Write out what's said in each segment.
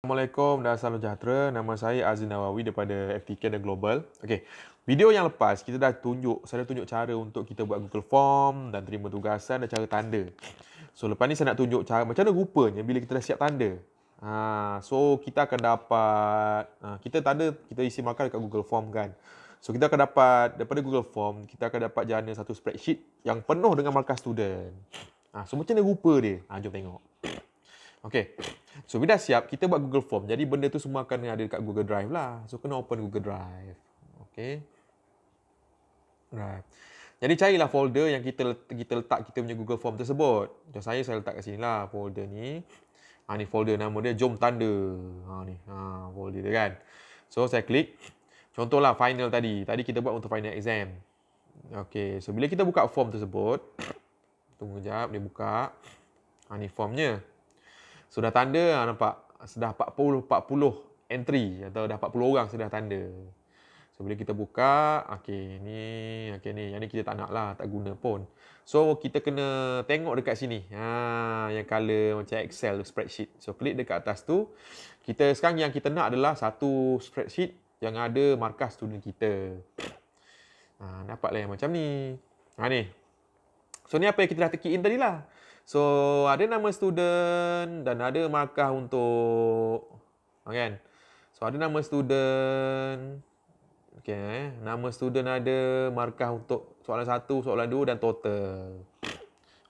Assalamualaikum dan salam sejahtera. Nama saya Azin Nawawi daripada FTK dan Global. Okey. Video yang lepas saya dah tunjuk cara untuk kita buat Google Form dan terima tugasan dan cara tanda. So lepas ni saya nak tunjuk cara macam mana rupanya bila kita dah siap tanda. So kita akan dapat kita tanda, kita isi markah dekat Google Form kan. So kita akan dapat daripada Google Form, kita akan dapat jana satu spreadsheet yang penuh dengan markah student. So macam mana rupa dia? Jom tengok. Okey. So, bila dah siap, kita buat Google Form. Jadi, benda tu semua akan ada dekat Google Drive lah. So, kena open Google Drive. Okey. Right. Jadi, carilah folder yang kita letak kita punya Google Form tersebut. Macam saya letak kat sini lah folder ni. Ni folder nama dia Jom Tanda. Folder dia kan. So, saya klik. Contohlah final tadi. Tadi kita buat untuk final exam. Okey. So, bila kita buka form tersebut. Tunggu sekejap, dia buka. Ni formnya. Sudah tanda, nampak? Sudah 40 entry atau dah 40 orang sudah tanda. So, bila kita buka, ni. Yang ni kita tak nak lah, tak guna pun. So, kita kena tengok dekat sini. Yang color macam Excel, spreadsheet. So, klik dekat atas tu. Sekarang yang kita nak adalah satu spreadsheet yang ada markah student kita. Dapatlah yang macam ni. Ni. So, ni apa yang kita dah key in tadi lah. So, ada nama student dan ada markah untuk kan. So, ada nama student. Okey, nama student ada, markah untuk soalan 1, soalan 2 dan total.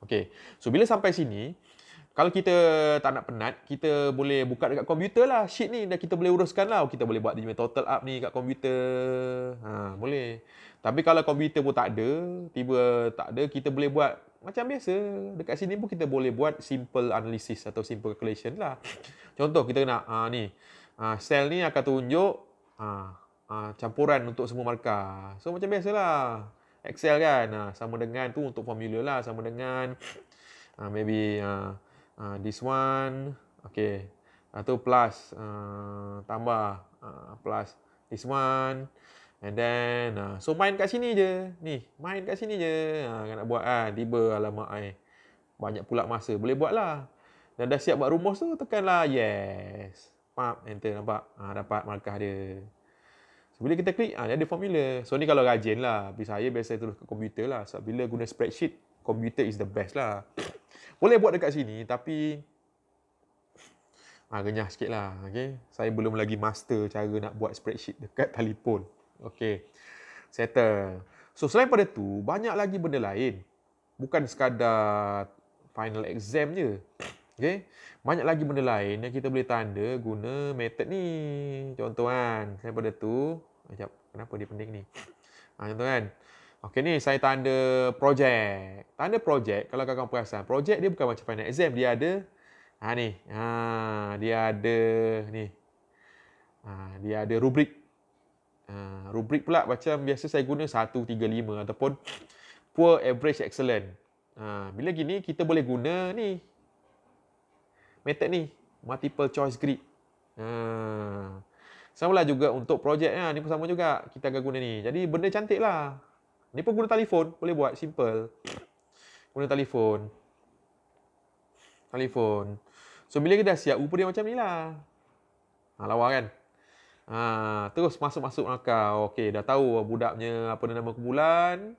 Okey. So, bila sampai sini, kalau kita tak nak penat, kita boleh buka dekat komputer lah sheet ni dan kita boleh uruskan lah. Kita boleh buat dia total up ni kat komputer. Boleh. Tapi kalau komputer pun tak ada, kita boleh buat macam biasa. Dekat sini pun kita boleh buat simple analysis atau simple calculation lah. Contoh kita nak ni. Sel ni akan tunjuk campuran untuk semua markah. So macam biasalah. Excel kan. Sama dengan tu untuk formula lah. Sama dengan maybe this one. Okay. Atau plus tambah plus this one. And then, so main kat sini je. Ni, main kat sini je. Nak buat kan. Tiba alamak banyak pula masa. Boleh buat lah. Dan dah siap buat rumus tu, tekanlah yes. Enter, nampak? Dapat markah dia. So, bila kita klik, dia ada formula. So, ni kalau rajin lah. Saya biasa terus ke komputer lah. So, bila guna spreadsheet, komputer is the best lah. Boleh buat dekat sini, tapi renyah sikit lah. Okay? Saya belum lagi master cara nak buat spreadsheet dekat telefon. Okey. Settle. So, selain pada tu, banyak lagi benda lain. Bukan sekadar final exam je. Okey. Banyak lagi benda lain yang kita boleh tanda guna method ni. Contoh kan. Selain pada tu, kenapa dia pening ni? Contoh kan. Okey ni, saya tanda projek. Tanda projek, kalau kawan-kawan perasan, projek dia bukan macam final exam. Dia ada, ni. Dia ada, ni. Dia ada rubrik. Rubrik pula macam biasa saya guna 135 ataupun poor, average, excellent. Bila gini kita boleh guna ni method ni, multiple choice grid. Sama lah juga untuk projek ni pun sama juga kita akan guna ni. Jadi benda cantik lah. Ni pun guna telefon, boleh buat simple. Guna telefon. So bila kita dah siap, rupa dia macam ni lah. Lawa kan? Terus masuk markah. Okey, dah tahu budaknya apa nama kumpulan.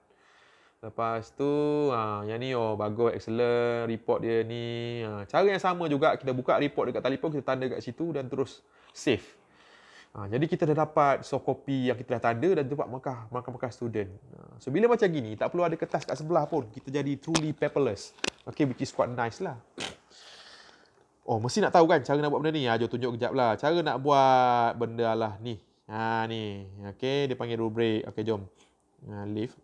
Lepas tu yang ni bagus, excellent, report dia ni. Cara yang sama juga, kita buka report dekat telefon, kita tanda kat situ dan terus save. Jadi kita dah dapat soft copy yang kita dah tanda dan dapat markah student. So bila macam gini, tak perlu ada kertas kat sebelah pun. Kita jadi truly paperless. Okay, which is quite nice lah. Mesti nak tahu kan cara nak buat benda ni. Jom tunjuk kejap lah. Cara nak buat benda lah ni. Ni. Okay, dia panggil rubrik. Okay, jom. Leave.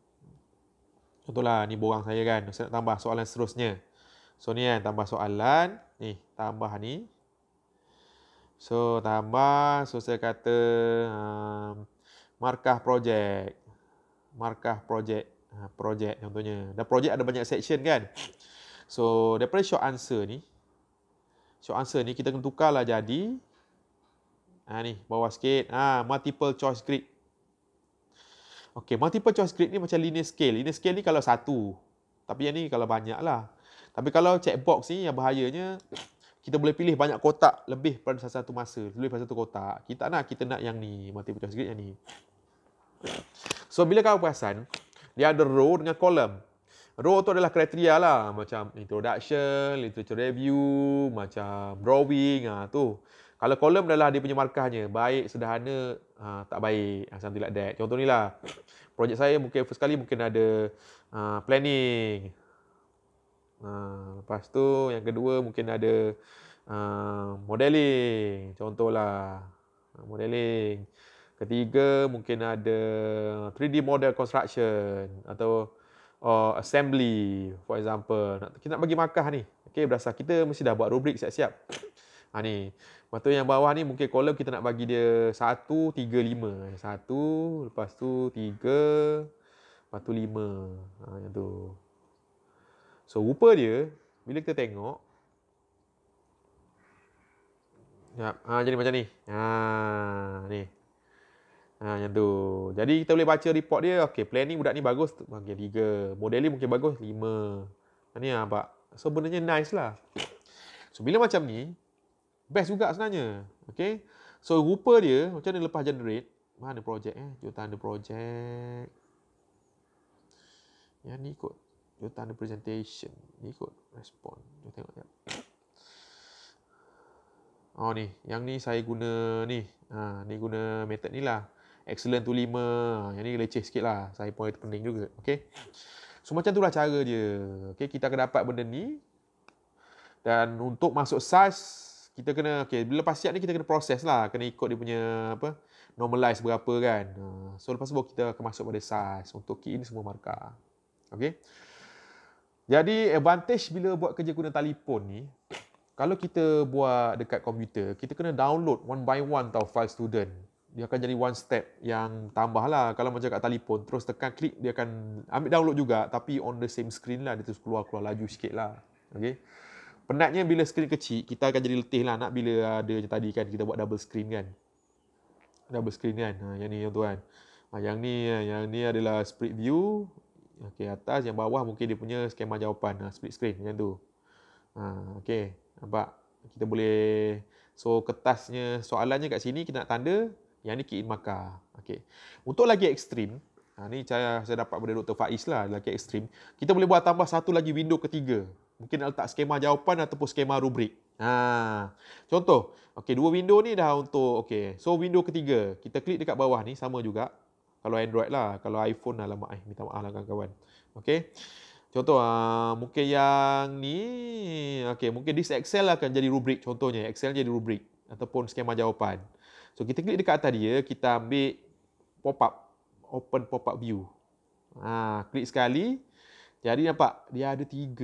Contohlah, ni borang saya kan. Saya nak tambah soalan seterusnya. So, ni kan, tambah soalan. Ni, tambah ni. So, tambah. So, saya kata markah projek. Markah projek. Projek contohnya. Dan projek ada banyak section kan. So, daripada short answer ni. Short answer ni kita kena tukarlah jadi ni bawah sikit multiple choice grid. Okey, multiple choice grid ni macam linear scale. Linear scale ni kalau satu. Tapi yang ni kalau banyak lah. Tapi kalau checkbox ni yang bahayanya kita boleh pilih banyak kotak lebih pada satu masa, lebih pada satu kotak. Kita nak yang ni, multiple choice grid yang ni. So bila kau perasan, dia ada row dengan column. Row tu adalah kriteria lah, macam introduction, literature review, macam drawing, tu. Kalau column adalah dia punya markahnya, baik, sederhana, tak baik, something like that. Contoh ni lah, projek saya mungkin first kali mungkin ada planning. Lepas tu yang kedua mungkin ada modeling, contohlah modeling. Ketiga mungkin ada 3D model construction atau assembly, for example. Kita nak bagi markah ni. Okay, berdasar kita mesti dah buat rubrik siap-siap. Ni. Lepas tu yang bawah ni mungkin kolom kita nak bagi dia 1, 3, 5. 1, lepas tu 3, lepas tu 5. Yang tu. So, rupa dia, bila kita tengok, jadi macam ni. Ni. Yang tu. Jadi kita boleh baca report dia. Okey, planning budak ni bagus. Okey, 3. Modeling mungkin bagus, 5. Ni nampak. So benarnya nice lah. So bila macam ni, best juga sebenarnya. Okey. So rupa dia macam mana lepas generate. Mana projek Jom tanda projek. Yang ni kot. Jom tanda presentation. Ni kot respon. Jom tengok sekejap. Ni. Yang ni saya guna ni. Ni guna method ni lah. Excellent tu 5. Yang ni leceh sikit lah. Saya pun itu penting juga. Okay. So macam tu lah cara dia. Okay. Kita akan dapat benda ni. Dan untuk masuk SAS, kita kena, bila lepas siap ni kita kena proses lah. Kena ikut dia punya normalize berapa kan. So lepas tu kita akan masuk pada SAS. Untuk key in semua markah. Okay. Jadi advantage bila buat kerja guna telefon ni, kalau kita buat dekat komputer, kita kena download one by one tau file student. Dia akan jadi one step yang tambah lah. Kalau macam kat telefon, terus tekan klik, dia akan ambil download juga. Tapi on the same screen lah, dia terus keluar laju sikit lah. Okay. Penatnya bila screen kecil, kita akan jadi letih lah. Nak bila ada macam tadi kan, kita buat double screen kan. Double screen kan. Yang ni yang tu kan. Yang ni adalah split view. Okay, atas, yang bawah mungkin dia punya skema jawapan. Split screen macam tu. Okay. Nampak? Kita boleh, so kertasnya, soalannya kat sini kita nak tanda, yang ni key in markah. Okay. Untuk lagi ekstrim, ni saya dapat daripada Dr. Faiz lah, lagi ekstrim. Kita boleh buat tambah satu lagi window ketiga. Mungkin nak letak skema jawapan ataupun skema rubrik. Contoh, okay, dua window ni dah untuk, okay. So window ketiga, kita klik dekat bawah ni, sama juga. Kalau Android lah, kalau iPhone lah, minta maaf lah kawan-kawan. Okay. Contoh, mungkin yang ni, okay, mungkin this Excel akan jadi rubrik contohnya. Excel jadi rubrik ataupun skema jawapan. So, kita klik dekat atas dia, kita ambil pop-up, open pop-up view. Klik sekali, jadi nampak dia ada 3.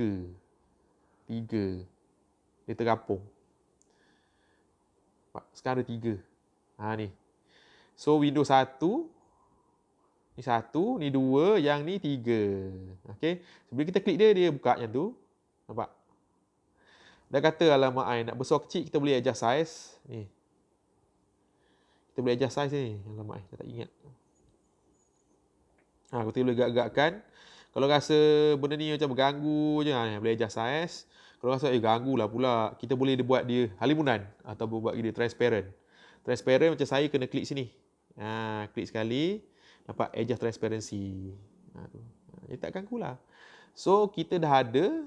Dia terapung. Sekarang ada 3. Ni. So, window 1, ni 1, ni 2, yang ni 3. Okey. Sebelum kita klik dia, dia buka yang tu. Nampak? Dah kata alamat I nak besar kecil, kita boleh adjust size. Ni. Kita boleh adjust size ni. Alamat I, saya tak ingat. Kita boleh gerak-gerakkan. Kalau rasa benda ni macam berganggu je, boleh adjust size. Kalau rasa ganggu lah pula, kita boleh buat dia halimunan atau buat dia transparent. Transparent macam saya kena klik sini. Klik sekali. Nampak adjust transparency. Dia tak ganggu lah. So, kita dah ada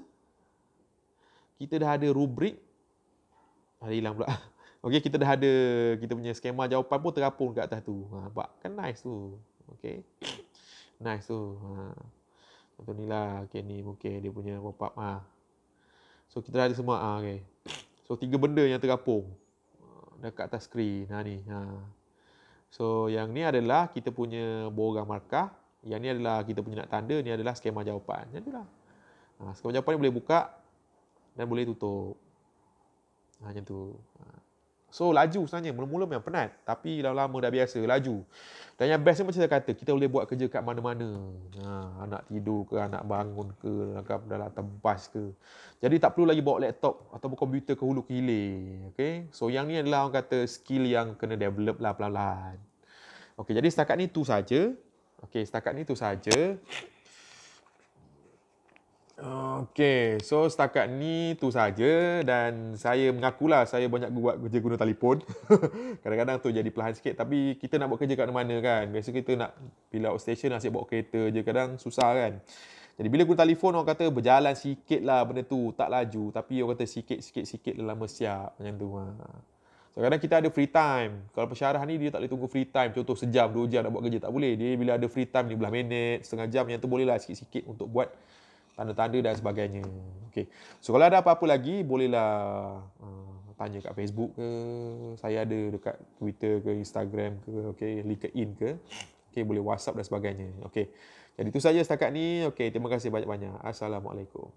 rubrik. Hilang pula. Okey, kita dah ada kita punya skema jawapan pun terapung kat atas tu. Nampak? Kan nice tu. Okey. Nice tu. Contoh ni lah. Okey, ni mungkin dia punya pop-up. So, kita dah ada semua. Okey. So, 3 benda yang terapung dekat atas skrin. Ni. So, yang ni adalah kita punya borang markah. Yang ni adalah kita punya nak tanda. Ni adalah skema jawapan. Macam tu lah. Skema jawapan ni boleh buka dan boleh tutup. Macam tu. So, laju sebenarnya. Mula-mula memang penat. Tapi lama-lama dah biasa. Laju. Dan yang best ni macam saya kata, kita boleh buat kerja kat mana-mana. Anak tidur ke, anak bangun ke, dalam atas bas ke. Jadi, tak perlu lagi bawa laptop ataupun komputer ke hulu ke hilir. Okay? So, yang ni adalah orang kata skill yang kena develop lah pelan-pelan. Okay, jadi setakat ni tu saja. Okay, setakat ni tu saja. Okey, so setakat ni tu saja dan saya mengakulah saya banyak buat kerja guna telefon. Kadang-kadang tu jadi perlahan sikit tapi kita nak buat kerja kat mana-mana kan. Biasa kita nak bila outstation asyik bawa kereta je kadang susah kan. Jadi bila guna telefon orang kata berjalan sikit lah benda tu, tak laju tapi orang kata sikit lama siap macam tu. So kadang kita ada free time. Kalau pensyarah ni dia tak boleh tunggu free time. Contoh sejam, 2 jam nak buat kerja tak boleh. Dia bila ada free time 15 minit, setengah jam yang tu bolehlah sikit-sikit untuk buat tanda-tanda dan sebagainya. Okey. So kalau ada apa-apa lagi bolehlah tanya kat Facebook ke, saya ada dekat Twitter ke, Instagram ke, okey, LinkedIn ke. Okey, boleh WhatsApp dan sebagainya. Okey. Jadi itu saja setakat ni. Okey, terima kasih banyak-banyak. Assalamualaikum.